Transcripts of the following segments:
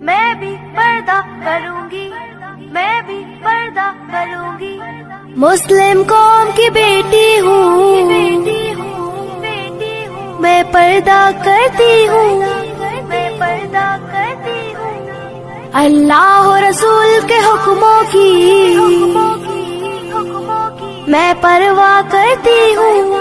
میں بھی پردہ کروں گی مسلم قوم کی بیٹی ہوں میں پردہ کرتی ہوں اللہ و رسول کے حکموں کی میں پرواہ کرتی ہوں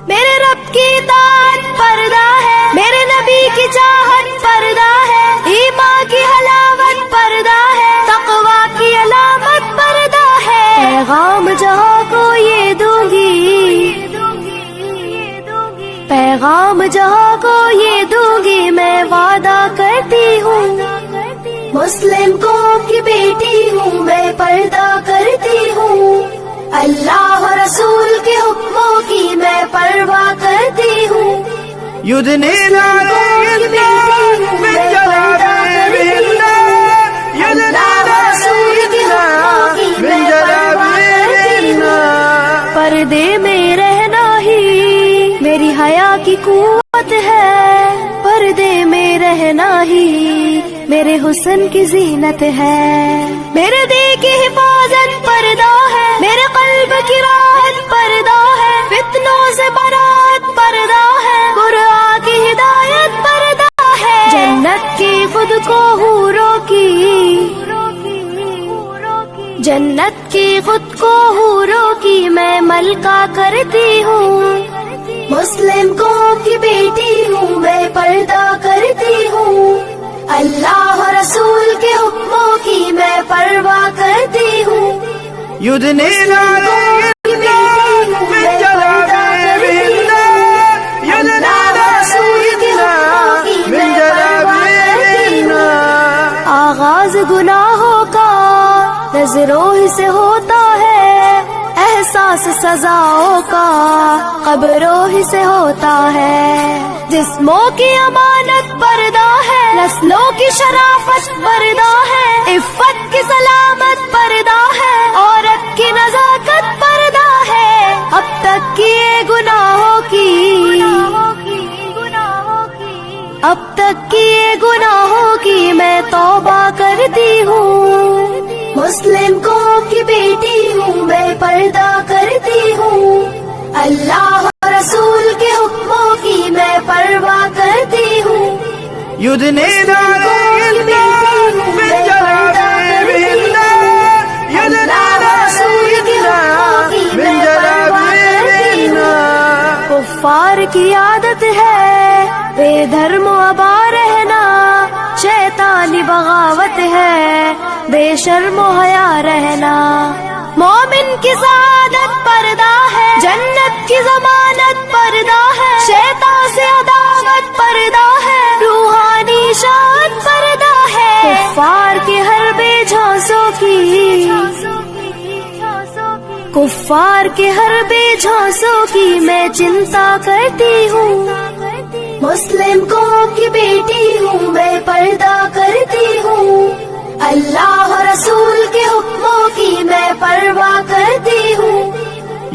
میرے رب کی اطاعت پردہ ہے میرے نبی کی چاہت پردہ ہے ایمان کی حلاوت پردہ ہے تقوی کی علامت پردہ ہے پیغام جہاں کو یہ دوں گی پیغام جہاں کو یہ دوں گی میں وعدہ کرتی ہوں مسلم قوم کی بیٹی ہوں میں پردہ کرتی ہوں اللہ و رسول کے حکموں کی میں پرواہ کرتی ہوں يدنين عليهن من جلابيبهن من جلابيبهن پردے میں رہنا ہی میری حیا کی قوت ہے پردے میں رہنا ہی میرے حسن کی زینت ہے میرے دل کی حفاظت پردہ ہے میرے قلب کی راحت پردہ ہے فتنوں سے برات پردہ ہے قرآن کی ہدایت پردہ ہے جنت کی خود کو حوروں کی میں ملکہ کرتی ہوں مسلم قوم کی بیٹی ہوں میں پردہ کرتی ہوں اللہ و رسول کے حکموں کی میں پرواہ کرتی ہوں يدنين عليهن من جلابيبهن من جلابيبهن آغاز گناہوں کا نظروں ہی سے ہوتا ہے احساس سزاؤں کا قبروں ہی سے ہوتا ہے جسموں کی امانت پردہ ہے نسلوں کی شرافت پردہ ہے عفت کی سلامت پردہ ہے عورت کی نزاکت پردہ ہے اب تک کیے گناہوں کی میں توبہ کرتی ہوں مسلم قوم کی بیٹی ہوں میں پردہ کرتی ہوں اللہ و رسول کے حکموں کی میں پرواہ کرتی ہوں يدنين عليهن من جلابيبهن من جلابيبهن کفار کی عادت ہے بے دھرم و ابا رہنا شیطانی بغاوت ہے بے شرم و حیا رہنا مومن کی سعادت پردہ ہے جنت کی ضمانت پردہ ہے شیطان سے عداوت پردہ ہے روحانی شان پردہ ہے کفار کے ہر بے جھانسوں کی میں چنتا کرتی ہوں مسلم قوم کی بیٹی ہوں میں پردہ کرتی ہوں اللہ و رسول کے حکموں کی میں پرواہ کرتی ہوں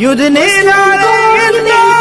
يدنين عليهن